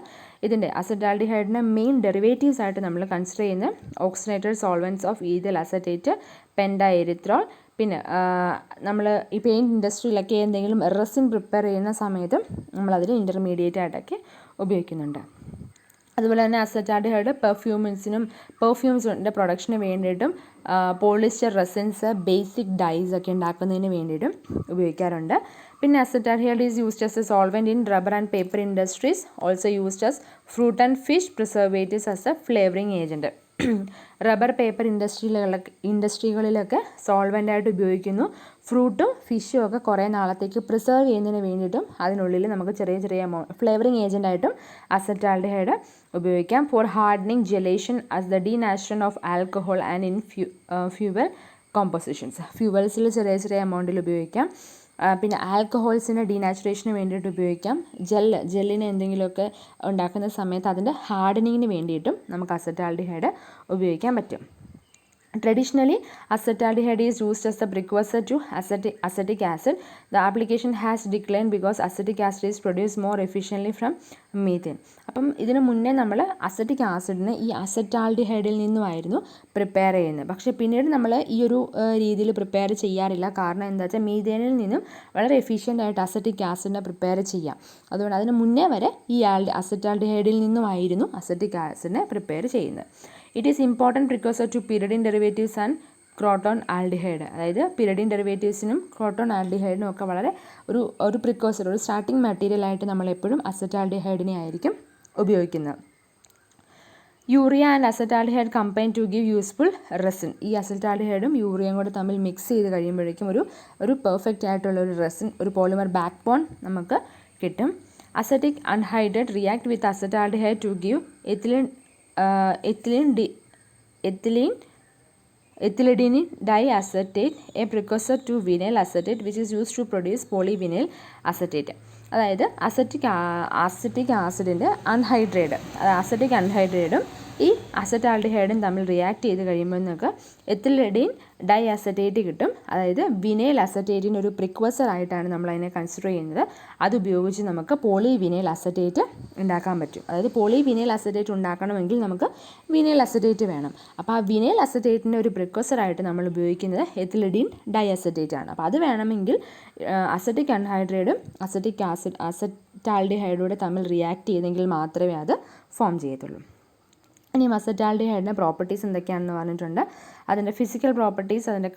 ഇതിൻ്റെ അസറ്റാൽഡിഹൈഡിൻ്റെ main derivatives ആയിട്ട് നമ്മൾ കൺസിഡർ ചെയ്യുന്ന ഓക്സിഡേറ്റഡ് സോൾവെൻറ്റ്സ് ഓഫ് ഈഥിൽ അസറ്റേറ്റ്, പെൻഡാഎരിത്രോൾ, പിന്നെ നമ്മൾ ഈ പെയിൻറ്റ് ഇൻഡസ്ട്രിയിലൊക്കെ എന്തെങ്കിലും റെസിൻ പ്രിപ്പയർ ചെയ്യുന്ന സമയത്തും നമ്മളതിൽ ഇൻ്റർമീഡിയറ്റ് ആയിട്ടൊക്കെ ഉപയോഗിക്കുന്നുണ്ട്. അതുപോലെ തന്നെ അസറ്റാൽഡിഹൈഡ് പെർഫ്യൂംസിൻ്റെ പ്രൊഡക്ഷന് വേണ്ടിയിട്ടും പോളിസ്റ്റർ റെസിൻസ്, ബേസിക് ഡൈസ് ഒക്കെ ഉണ്ടാക്കുന്നതിന് വേണ്ടിയിട്ടും ഉപയോഗിക്കാറുണ്ട്. പിന്നെ acetaldehyde is used as a solvent in rubber and paper industries, also used as fruit and fish preservatives as a flavouring agent. Rubber paper ഇൻഡസ്ട്രികളിലൊക്കെ സോൾവെൻ്റായിട്ട് ഉപയോഗിക്കുന്നു. ഫ്രൂട്ടും ഫിഷും ഒക്കെ കുറേ നാളത്തേക്ക് പ്രിസർവ് ചെയ്യുന്നതിന് വേണ്ടിയിട്ടും അതിനുള്ളിൽ നമുക്ക് ചെറിയ ഫ്ലേവറിംഗ് ഏജൻ്റായിട്ടും അസറ്റാൽഡിഹൈഡ് ഉപയോഗിക്കാം. For hardening, gelation, as the denaturation of alcohol and in fuel compositions. ഫ്യൂവൽസിൽ ചെറിയ എമൗണ്ടിൽ ഉപയോഗിക്കാം. പിന്നെ ആൽക്കഹോൾസിൻ്റെ ഡീനാച്ചുറേഷന് വേണ്ടിയിട്ട് ഉപയോഗിക്കാം. ജെല്ലിന് എന്തെങ്കിലുമൊക്കെ ഉണ്ടാക്കുന്ന സമയത്ത് അതിൻ്റെ ഹാർഡനിങ്ങിന് വേണ്ടിയിട്ടും നമുക്ക് അസറ്റാൽഡിഹൈഡ് ഉപയോഗിക്കാൻ പറ്റും. Traditionally, acetaldehyde is used as the precursor to acetic acid. The application has declined because acetic acid is produced more efficiently from methane. അപ്പം ഇതിന് മുന്നേ നമ്മൾ അസറ്റിക് ആസിഡിനെ ഈ അസറ്റാൽഡിഹൈഡിൽ നിന്നുമായിരുന്നു പ്രിപ്പയർ ചെയ്യുന്നത്. പക്ഷേ പിന്നീട് നമ്മൾ ഈ ഒരു രീതിയിൽ പ്രിപ്പയർ ചെയ്യാറില്ല. കാരണം എന്താ വെച്ചാൽ മീഥേനിൽ നിന്നും വളരെ എഫിഷ്യൻ്റായിട്ട് അസറ്റിക് ആസിഡിനെ പ്രിപ്പയർ ചെയ്യാം. അതുകൊണ്ട് അതിന് മുന്നേ വരെ ഈ അസറ്റാൽഡിഹൈഡിൽ നിന്നുമായിരുന്നു അസറ്റിക് ആസിഡിനെ പ്രിപ്പയർ ചെയ്യുന്നത്. It is important precursor to pyridine derivatives and croton aldehyde, അതായത് പിരിഡിൻ ഡെറിവേറ്റീവ്സിനും ക്രോട്ടോൺ ആൽഡിഹൈഡിനും ഒക്കെ വളരെ ഒരു പ്രിക്കോസർ, ഒരു സ്റ്റാർട്ടിംഗ് മെറ്റീരിയലായിട്ട് നമ്മൾ എപ്പോഴും അസറ്റാൽഡിഹൈഡിനെ ആയിരിക്കും ഉപയോഗിക്കുന്നത്. Urea and acetaldehyde combine to give useful resin. ഈ അസറ്റാൽഡിഹൈഡും യൂറിയയും കൂടെ തമ്മിൽ മിക്സ് ചെയ്ത് കഴിയുമ്പോഴേക്കും ഒരു പെർഫെക്റ്റ് ആയിട്ടുള്ള ഒരു റെസിൻ, ഒരു പോളിമർ ബാക്ക് ബോൺ നമുക്ക് കിട്ടും. Acetic anhydride react with acetaldehyde to give ethylidene diacetate, a precursor to vinyl acetate which is used to produce polyvinyl acetate. അതായത് അസറ്റിക് ആസിഡിൻ്റെ അസറ്റിക് അൺഹൈഡ്രേറ്റും ഈ അസറ്റാൽഡിഹൈഡും തമ്മിൽ റിയാക്ട് ചെയ്ത് കഴിയുമ്പോൾ നമുക്ക് എത്തിലിഡീൻ ഡൈ അസറ്റേറ്റ് കിട്ടും. അതായത് വിനൈൽ അസറ്റേറ്റിന് ഒരു പ്രിക്വസർ ആയിട്ടാണ് നമ്മൾ അതിനെ കൺസിഡർ ചെയ്യുന്നത്. അതുപയോഗിച്ച് നമുക്ക് പോളി വിനൈൽ അസറ്റേറ്റ് ഉണ്ടാക്കാൻ പറ്റും. അതായത് പോളി വിനൈൽ അസറ്റേറ്റ് ഉണ്ടാക്കണമെങ്കിൽ നമുക്ക് വിനൈൽ അസറ്റേറ്റ് വേണം. അപ്പോൾ ആ വിനൈൽ അസറ്റേറ്റിൻ്റെ ഒരു പ്രിക്വസർ ആയിട്ട് നമ്മൾ ഉപയോഗിക്കുന്നത് എത്തിലിഡീൻ ഡൈ അസറ്റേറ്റ് ആണ്. അപ്പോൾ അത് വേണമെങ്കിൽ അസറ്റിക് അൺഹൈഡ്രേറ്റും അസറ്റാൽഡിഹൈഡൂടെ തമ്മിൽ റിയാക്ട് ചെയ്തെങ്കിൽ മാത്രമേ അത് ഫോം ചെയ്യത്തുള്ളൂ. ഇനി അസറ്റാൽഡിഹൈഡിൻ്റെ പ്രോപ്പർട്ടീസ് എന്തൊക്കെയാണെന്ന് പറഞ്ഞിട്ടുണ്ട്. അതിൻ്റെ ഫിസിക്കൽ പ്രോപ്പർട്ടീസ്, അതിൻ്റെ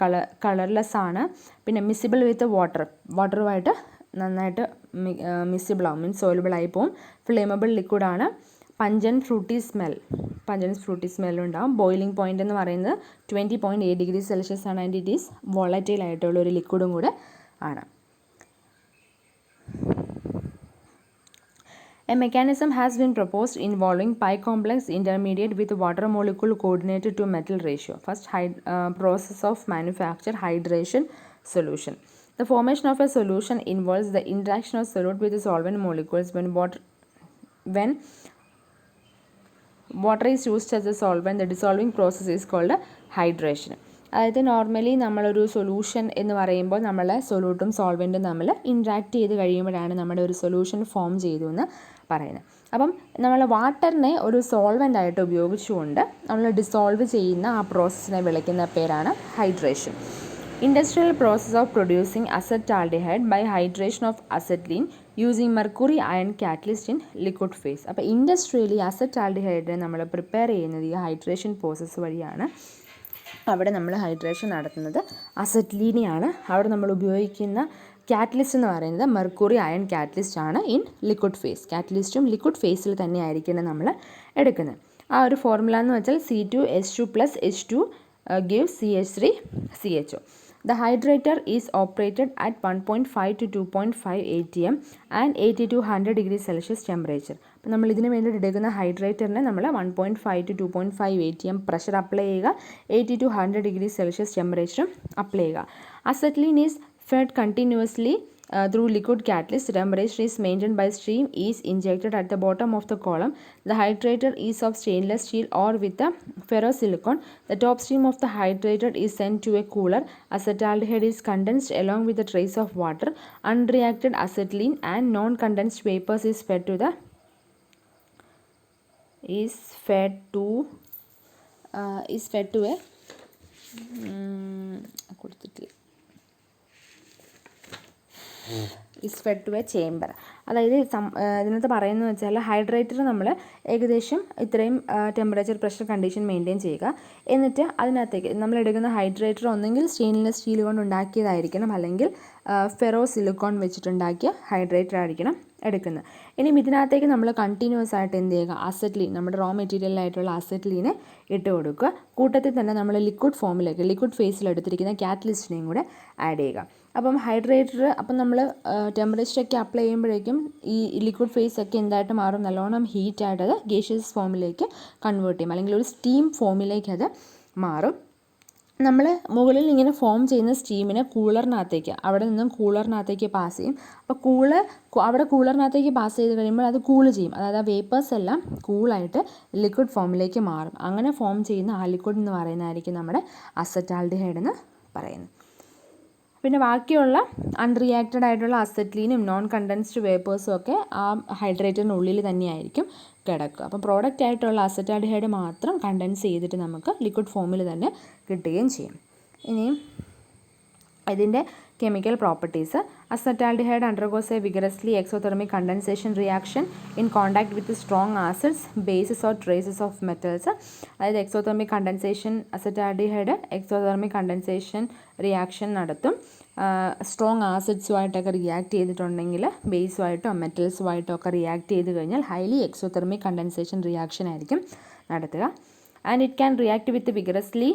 കളർലെസ് ആണ്, പിന്നെ മിസിബിൾ വിത്ത് വാട്ടറുമായിട്ട് നന്നായിട്ട് മിസിബിൾ ആവും, മീൻസ് സോലുബിൾ ആയി പോവും, ഫ്ലേമബിൾ ലിക്വിഡാണ്, പഞ്ചൻറ്റ് ഫ്രൂട്ടി സ്മെല്ലുണ്ടാവും. ബോയിലിംഗ് പോയിൻ്റ് എന്ന് പറയുന്നത് 20.8 ഡിഗ്രി സെൽഷ്യസ് ആണ്. ആൻഡ് ഇറ്റ് ഈസ് വോളറ്റൈൽ ആയിട്ടുള്ള ഒരു ലിക്വിഡും കൂടെ ആണ്. A mechanism has been proposed involving pi complex intermediate with water molecule coordinated to metal ratio. First, process of manufacture hydration solution. The formation of a solution involves the interaction of solute with the solvent molecules. When water is used as a solvent, the dissolving process is called hydration. അതായത് normally നമ്മളൊരു solution എന്ന് പറയുമ്പോൾ നമ്മളെ സൊല്യൂട്ടും സോൾവെൻറ്റും തമ്മിൽ interact ചെയ്ത് കഴിയുമ്പോഴാണ് നമ്മുടെ ഒരു സൊല്യൂഷൻ ഫോം ചെയ്തു എന്ന് പറയുന്നത്. അപ്പം നമ്മൾ വാട്ടറിനെ ഒരു സോൾവെൻ്റ് ആയിട്ട് ഉപയോഗിച്ചുകൊണ്ട് നമ്മൾ ഡിസോൾവ് ചെയ്യുന്ന ആ പ്രോസസ്സിനെ വിളിക്കുന്ന പേരാണ് hydration. Industrial process of producing acetaldehyde by hydration of acetylene using mercury ion catalyst in liquid phase. അപ്പോൾ ഇൻഡസ്ട്രിയലി അസറ്റാൽഡിഹൈഡിനെ നമ്മൾ പ്രിപ്പയർ ചെയ്യുന്നത് ഈ ഹൈഡ്രേഷൻ പ്രോസസ്സ് വഴിയാണ്. അവിടെ നമ്മൾ ഹൈഡ്രേഷൻ നടത്തുന്നത് അസറ്റ്ലീനെയാണ്. അവിടെ നമ്മൾ ഉപയോഗിക്കുന്ന കാറ്റലിസ്റ്റ് എന്ന് പറയുന്നത് മെർക്കുറി അയൺ കാറ്റലിസ്റ്റ് ആണ് ഇൻ ലിക്വിഡ് ഫേസ്. കാറ്റലിസ്റ്റും ലിക്വിഡ് ഫേസിൽ തന്നെ ആയിരിക്കണം നമ്മൾ എടുക്കുന്നത്. ആ ഒരു ഫോർമുല എന്ന് വെച്ചാൽ C2H2 + H2 gives CH3CHO. The hydrator is operated at 1.5 to 2.5 atm and 80 to 100 degree Celsius temperature. അപ്പോൾ നമ്മൾ ഇതിന് വേണ്ടിയിട്ട് എടുക്കുന്ന ഹൈഡ്രേറ്ററിനെ നമ്മൾ 1.5 to 2.5 atm പ്രഷർ അപ്ലൈ ചെയ്യുക, 80 to 100 degree Celsius ടെമ്പറേച്ചറും അപ്ലൈ ചെയ്യുക. Acetylene is fed continuously through liquid catalyst. Temperature is maintained by stream is injected at the bottom of the column. The hydrator is of stainless steel or with a ferrosilicon. The top stream of the hydrator is sent to a cooler. Acetaldehyde is condensed along with a trace of water. Unreacted acetylene and non-condensed vapors is fed to a chamber. അതായത് ഇതിനകത്ത് പറയുന്നത് വെച്ചാൽ ഹൈഡ്രേറ്റർ നമ്മൾ ഏകദേശം ഇത്രയും temperature pressure condition maintain ചെയ്യുക. എന്നിട്ട് അതിനകത്തേക്ക് നമ്മൾ എടുക്കുന്ന ഹൈഡ്രേറ്റർ ഒന്നെങ്കിൽ സ്റ്റെയിൻലെസ് സ്റ്റീൽ കൊണ്ട് ഉണ്ടാക്കിയതായിരിക്കണം, അല്ലെങ്കിൽ ഫെറോ സിലിക്കോൺ വെച്ചിട്ടുണ്ടാക്കിയ ഹൈഡ്രേറ്റർ ആയിരിക്കണം എടുക്കുന്നത്. ഇനിയും ഇതിനകത്തേക്ക് നമ്മൾ കണ്ടിന്യൂസ് ആയിട്ട് എന്ത് ചെയ്യുക, അസറ്റ്ലീൻ, നമ്മുടെ റോ മെറ്റീരിയലായിട്ടുള്ള അസറ്റ്ലീനെ ഇട്ട് കൊടുക്കുക. കൂട്ടത്തിൽ തന്നെ നമ്മൾ ലിക്വിഡ് ഫേസിൽ എടുത്തിരിക്കുന്ന കാറ്റലിസ്റ്റിനെയും കൂടെ ആഡ് ചെയ്യുക. അപ്പം ഹൈഡ്രേറ്റർ നമ്മൾ ടെമ്പറേച്ചറൊക്കെ അപ്ലൈ ചെയ്യുമ്പോഴേക്കും ഈ ലിക്വിഡ് ഫേസ് ഒക്കെ എന്തായിട്ട് മാറും, നല്ലോണം ഹീറ്റായിട്ട് അത് ഗേഷ്യസ് ഫോമിലേക്ക് കൺവേർട്ട് ചെയ്യും, അല്ലെങ്കിൽ ഒരു സ്റ്റീം ഫോമിലേക്ക് അത് മാറും. നമ്മൾ മുകളിൽ ഇങ്ങനെ ഫോം ചെയ്യുന്ന സ്റ്റീമിനെ അവിടെ നിന്നും കൂളറിനകത്തേക്ക് പാസ് ചെയ്യും. അപ്പോൾ അവിടെ കൂളറിനകത്തേക്ക് പാസ് ചെയ്ത് കഴിയുമ്പോൾ അത് കൂൾ ചെയ്യും. അതായത് ആ വേപ്പേഴ്സ് എല്ലാം കൂളായിട്ട് ലിക്വിഡ് ഫോമിലേക്ക് മാറും. അങ്ങനെ ഫോം ചെയ്യുന്ന ആ ലിക്വിഡ് എന്ന് പറയുന്നതായിരിക്കും നമ്മുടെ അസറ്റാൽഡിഹൈഡ് എന്ന് പറയുന്നത്. പിന്നെ ബാക്കിയുള്ള അൺറിയാക്റ്റഡ് ആയിട്ടുള്ള അസറ്റ്ലീനും നോൺ കണ്ടൻസ്ഡ് വേപ്പേഴ്സും ഒക്കെ ആ ഹൈഡ്രേറ്ററിനുള്ളിൽ തന്നെയായിരിക്കും കിടക്കുക. അപ്പം പ്രോഡക്റ്റ് ആയിട്ടുള്ള അസറ്റാൽഡിഹൈഡ് മാത്രം കണ്ടൻസ് ചെയ്തിട്ട് നമുക്ക് ലിക്വിഡ് ഫോമിൽ തന്നെ കിട്ടുകയും ചെയ്യും. ഇനിയും ഇതിൻ്റെ chemical properties. Acetaldehyde undergoes a vigorously exothermic condensation reaction in contact with strong acids, bases or traces of metals. അതായത് exothermic condensation, acetaldehyde exothermic condensation reaction നടത്തും. സ്ട്രോങ് ആസിഡ്സുമായിട്ടൊക്കെ റിയാക്ട് ചെയ്തിട്ടുണ്ടെങ്കിൽ ബേസുമായിട്ടോ മെറ്റൽസുമായിട്ടോ ഒക്കെ റിയാക്ട് ചെയ്ത് കഴിഞ്ഞാൽ ഹൈലി എക്സോതെർമിക് കണ്ടൻസേഷൻ റിയാക്ഷൻ ആയിരിക്കും നടത്തുക. And it can react with vigorously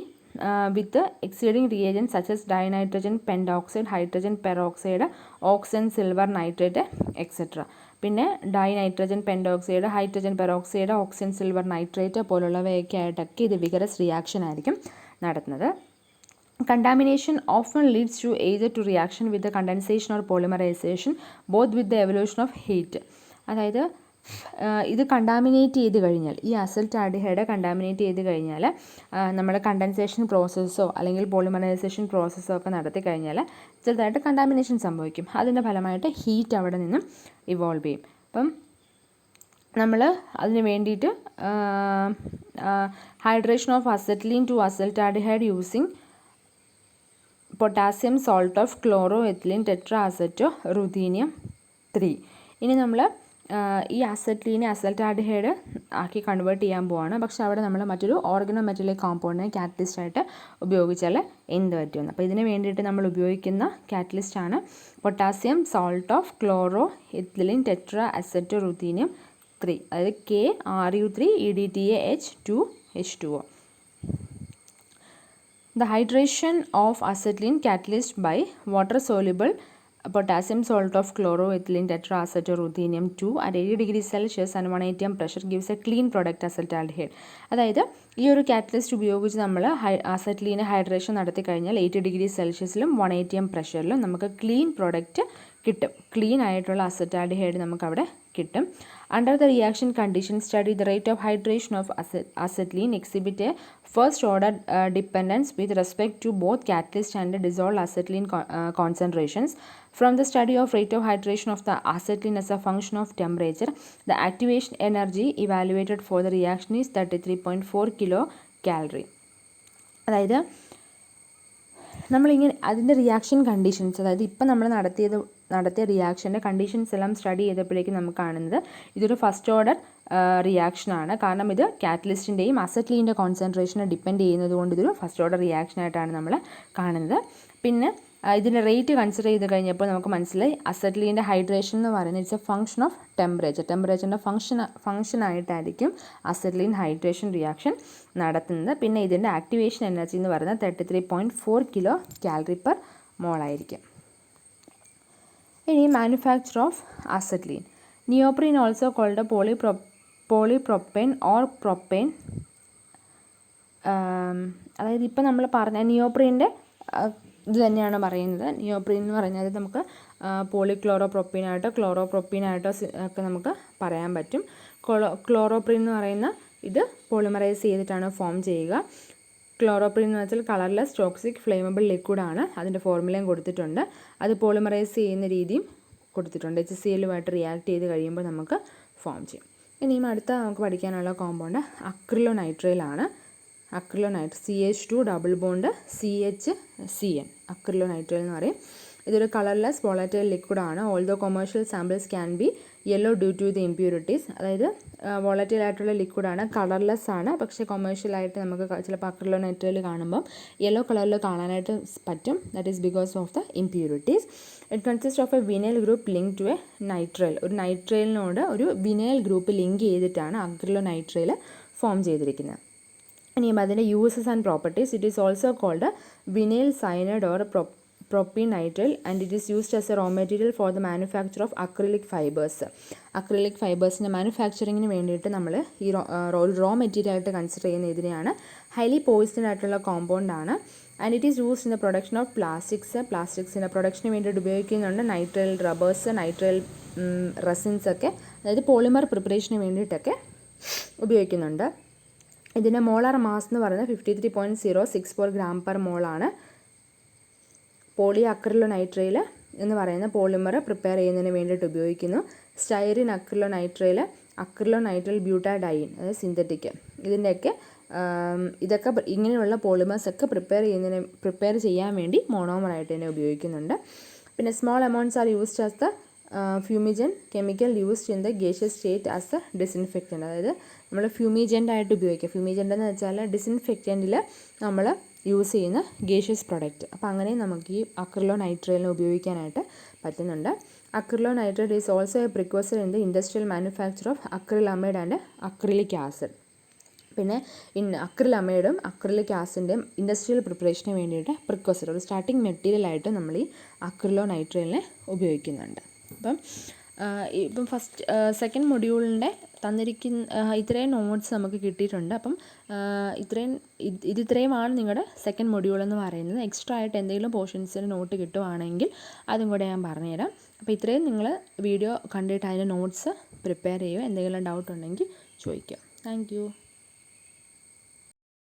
with exceeding reagents such as dinitrogen pentoxide, hydrogen peroxide, oxygen silver nitrate, etc. പിന്നെ dinitrogen pentoxide, hydrogen peroxide, oxygen silver nitrate പോലുള്ളവയൊക്കെ ആയിട്ടൊക്കെ ഇത് vigorous reaction ആയിരിക്കും നടത്തുന്നത്. Contamination often leads to either to reaction with the condensation or polymerization, both with the evolution of heat. അതായത് ഇത് contaminate ചെയ്ത് കഴിഞ്ഞാൽ, ഈ അസെറ്റാൽഡിഹൈഡ് കണ്ടാമിനേറ്റ് ചെയ്ത് കഴിഞ്ഞാൽ നമ്മൾ കണ്ടൻസേഷൻ പ്രോസസ്സോ അല്ലെങ്കിൽ പോളിമറൈസേഷൻ പ്രോസസ്സോ ഒക്കെ നടത്തി കഴിഞ്ഞാൽ ചെറുതായിട്ട് കണ്ടാമിനേഷൻ സംഭവിക്കും. അതിൻ്റെ ഫലമായിട്ട് ഹീറ്റ് അവിടെ നിന്നും ഇവോൾവ് ചെയ്യും. അപ്പം നമ്മൾ അതിന് വേണ്ടിയിട്ട് hydration of acetylene to acetaldehyde using potassium salt of chloro ethylene tetra aceto ruthenium 3. ഇനി നമ്മൾ ഈ അസെറ്റിലീനെ അസെറ്റാൽഡിഹൈഡ് ആക്കി കൺവേർട്ട് ചെയ്യാൻ പോവാണ്. പക്ഷേ അവിടെ നമ്മൾ മറ്റൊരു ഓർഗനോ മെറ്റലിക് കോമ്പൗണ്ടിനെ കാറ്റലിസ്റ്റ് ആയിട്ട് ഉപയോഗിച്ചാൽ എന്ത് പറ്റുമെന്ന്. അപ്പോൾ ഇതിന് വേണ്ടിയിട്ട് നമ്മൾ ഉപയോഗിക്കുന്ന കാറ്റലിസ്റ്റാണ് potassium salt of chloro ethylene tetra aceto ruthenium 3, അതായത് KRU3 EDTAH2H2O. The hydration of acetylene catalyst by water-soluble potassium salt of chloroethylene tetraaceto-ruthenium 2 at 80 degrees Celsius and 1 atm pressure gives a clean product acetaldehyde. അതായത് ഈ ഒരു catalyst ഉപയോഗിച്ച് നമ്മൾ അസെറ്റിലീനെ hydration നടത്തി കഴിഞ്ഞാൽ 80 degree സെൽഷ്യസിലും 1 atm പ്രഷറിലും നമുക്ക് clean product കിട്ടും. Clean ആയിട്ടുള്ള അസെറ്റാൽഡിഹൈഡ് നമുക്കവിടെ കിട്ടും. Under the reaction condition study, the rate of hydration of acetylene exhibit a first order dependence with respect to both catalyst and dissolved acetylene concentrations. From the study of rate of hydration of the acetylene as a function of temperature, the activation energy evaluated for the reaction is 33.4 kilocalorie. അതായത് നമ്മളിങ്ങനെ അതിൻ്റെ reaction conditions, അതായത് ഇപ്പം നമ്മൾ നടത്തിയ റിയാക്ഷൻ്റെ conditions എല്ലാം study ചെയ്തപ്പോഴേക്കും നമുക്ക് കാണുന്നത് ഇതൊരു ഫസ്റ്റ് ഓർഡർ റിയാക്ഷനാണ്. കാരണം ഇത് കാറ്റലിസ്റ്റിൻ്റെയും അസെറ്റിലീൻ്റെ കോൺസെൻട്രേഷനെ ഡിപ്പെൻഡ് ചെയ്യുന്നത് കൊണ്ട് ഇതൊരു ഫസ്റ്റ് ഓർഡർ റിയാക്ഷനായിട്ടാണ് നമ്മൾ കാണുന്നത്. പിന്നെ ഇതിൻ്റെ റേറ്റ് കൺസിഡർ ചെയ്ത് കഴിഞ്ഞപ്പോൾ നമുക്ക് മനസ്സിലായി അസെറ്റിലീൻ്റെ ഹൈഡ്രേഷൻ എന്ന് പറയുന്നത് ഇറ്റ്സ് എ ഫംഗ്ഷൻ ഓഫ് ടെമ്പറേച്ചറിൻ്റെ ഫംഗ്ഷനായിട്ടായിരിക്കും അസെറ്റിലീൻ ഹൈഡ്രേഷൻ റിയാക്ഷൻ നടത്തുന്നത്. പിന്നെ ഇതിൻ്റെ ആക്ടിവേഷൻ എനർജി എന്ന് പറയുന്നത് 33.4 kcal/mol ആയിരിക്കും. ഇനി manufacture of acetylene. Neoprene also cold polypropyne or propyne. അതായത് ഇപ്പം നമ്മൾ പറഞ്ഞ നിയോപ്രീൻ്റെ ഇത് തന്നെയാണ് പറയുന്നത്. നിയോപ്രീൻ എന്ന് പറഞ്ഞാൽ നമുക്ക് പോളിക്ലോറോപ്രൊപ്പീനായിട്ടോ ക്ലോറോപ്രൊപ്പീനായിട്ടോ ഒക്കെ നമുക്ക് പറയാൻ പറ്റും. ക്ലോറോപ്രീൻ എന്ന് പറയുന്ന ഇത് പോളിമറൈസ് ചെയ്തിട്ടാണ് ഫോം ചെയ്യുക. ക്ലോറോപ്രീൻ എന്ന് വെച്ചാൽ കളർലെസ് ടോക്സിക് ഫ്ലെയിമബിൾ ലിക്വിഡാണ്. അതിൻ്റെ ഫോർമുലയും കൊടുത്തിട്ടുണ്ട്. അത് പോളിമറൈസ് ചെയ്യുന്ന രീതിയും കൊടുത്തിട്ടുണ്ട്. HCl-യുമായിട്ട് റിയാക്ട് ചെയ്ത് കഴിയുമ്പോൾ നമുക്ക് ഫോം ചെയ്യും. ഇനിയും അടുത്ത നമുക്ക് പഠിക്കാനുള്ള കോമ്പൗണ്ട് അക്രിലോനൈട്രൈലാണ്. Acrylonitrile CH2 double bond CHCN acrylonitrile എന്ന് പറയും. ഇതൊരു കളർലെസ് വോളറ്റൈൽ ലിക്വിഡാണ്. Although commercial samples can be yellow due to the impurities. അതായത് വോളറ്റൈൽ ആയിട്ടുള്ള ലിക്വിഡാണ്, കളർലെസ് ആണ്. പക്ഷേ കൊമേഴ്ഷ്യലായിട്ട് നമുക്ക് ചിലപ്പോൾ അക്രിലോനൈട്രൈൽ കാണുമ്പം യെല്ലോ കളറിൽ കാണാനായിട്ട് പറ്റും. That is because of the impurities. It consist of a vinyl group link to a nitrile. ഒരു നൈട്രൈലിനോട് ഒരു വിനൈൽ ഗ്രൂപ്പ് ലിങ്ക് ചെയ്തിട്ടാണ് അക്രിലോനൈട്രൈൽ ഫോം ചെയ്തിരിക്കുന്നത്. ഇനിയും അതിൻ്റെ uses and properties. It is also called vinyl cyanide or propyl and it is used as a raw material for the manufacture of acrylic fibers. Acrylic ഫൈബേഴ്സിൻ്റെ മാനുഫാക്ചറിങ്ങിന് വേണ്ടിയിട്ട് നമ്മൾ ഈ റോ മെറ്റീരിയൽ ആയിട്ട് കൺസിഡർ ചെയ്യുന്ന ഇതിനെയാണ്. ഹൈലി പോയിസൺ ആയിട്ടുള്ള കോമ്പൗണ്ടാണ്. And it is used in the production of പ്ലാസ്റ്റിക്സിൻ്റെ പ്രൊഡക്ഷന് വേണ്ടിയിട്ട് ഉപയോഗിക്കുന്നുണ്ട്. നൈട്രൈൽ റബ്ബേഴ്സ്, നൈട്രൈൽ റെസിൻസ് ഒക്കെ, അതായത് പോളിമർ പ്രിപ്പറേഷന് വേണ്ടിയിട്ടൊക്കെ ഉപയോഗിക്കുന്നുണ്ട്. ഇതിൻ്റെ മോളാർ മാസ് എന്ന് പറയുന്നത് 53.064 gram/mol ആണ്. പോളി അക്രിലോനൈട്രൈൽ എന്ന് പറയുന്ന പോളിമർ പ്രിപ്പയർ ചെയ്യുന്നതിന് വേണ്ടിയിട്ട് ഉപയോഗിക്കുന്നു. സ്റ്റൈറിൻ അക്രിലോനൈട്രൈൽ, അക്രിലോനൈട്രൈൽ ബ്യൂട്ടാഡൈൻ, അതായത് സിന്തറ്റിക്, ഇതിൻ്റെയൊക്കെ ഇതൊക്കെ ഇങ്ങനെയുള്ള പോളിമേഴ്സൊക്കെ പ്രിപ്പയർ ചെയ്യാൻ വേണ്ടി മോണോമറായിട്ട് തന്നെ ഉപയോഗിക്കുന്നുണ്ട്. പിന്നെ small amounts are used as the fumigant chemical used in the gaseous state as a disinfectant. അതായത് നമ്മൾ ഫ്യൂമിജൻ്റ് ആയിട്ട് ഉപയോഗിക്കുക. ഫ്യൂമിജൻ്റ് എന്ന് വെച്ചാൽ ഡിസിൻഫെക്റ്റൻറ്റിൽ നമ്മൾ യൂസ് ചെയ്യുന്ന ഗേഷ്യസ് പ്രൊഡക്റ്റ്. അപ്പോൾ അങ്ങനെ നമുക്ക് ഈ അക്രിലോനൈട്രൈലിനെ ഉപയോഗിക്കാനായിട്ട് പറ്റുന്നുണ്ട്. Acrylonitrile is also a precursor in the industrial manufacture of acrylamide and acrylic acid. പിന്നെ അക്രിലമൈഡും അക്രിലിക് ആസിഡിൻ്റെയും ഇൻഡസ്ട്രിയൽ പ്രിപ്പറേഷന് വേണ്ടിയിട്ട് പ്രിക്കോസർ ഒരു സ്റ്റാർട്ടിങ് മെറ്റീരിയലായിട്ട് നമ്മൾ ഈ അക്രിലോനൈട്രൈലിനെ ഉപയോഗിക്കുന്നുണ്ട്. ഇപ്പം സെക്കൻഡ് മൊഡ്യൂളിൻ്റെ ഇത്രയും നോട്ട്സ് നമുക്ക് കിട്ടിയിട്ടുണ്ട്. അപ്പം ഇത്രയുമാണ് നിങ്ങളുടെ സെക്കൻഡ് മൊഡ്യൂൾ എന്ന് പറയുന്നത്. എക്സ്ട്രാ ആയിട്ട് എന്തെങ്കിലും പോർഷൻസിന് നോട്ട് കിട്ടുവാണെങ്കിൽ അതും കൂടെ ഞാൻ പറഞ്ഞുതരാം. അപ്പോൾ ഇത്രയും നിങ്ങൾ വീഡിയോ കണ്ടിട്ട് അതിൻ്റെ നോട്ട്സ് പ്രിപ്പയർ ചെയ്യുക. എന്തെങ്കിലും ഡൗട്ട് ഉണ്ടെങ്കിൽ ചോദിക്കുക. Thank you.